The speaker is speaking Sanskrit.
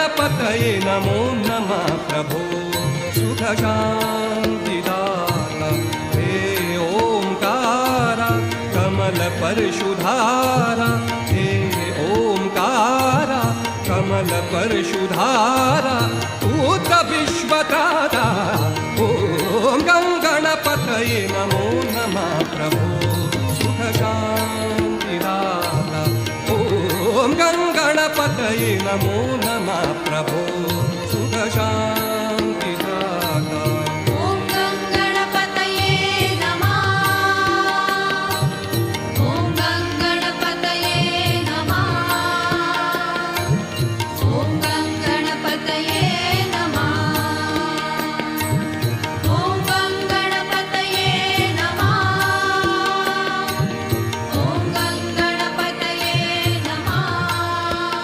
गणपतये नमो नमः प्रभो सुखशान्तिदाता हे ओंकार कमलपरशुधारा हे ओंकार कमलपरशुधारा पूत विश्वत्राता ॐ गणपतये नमो नमः प्रभो सुखशान्तिदाता ॐ गणपतये नमो नमः प्रभो सुखशान्ति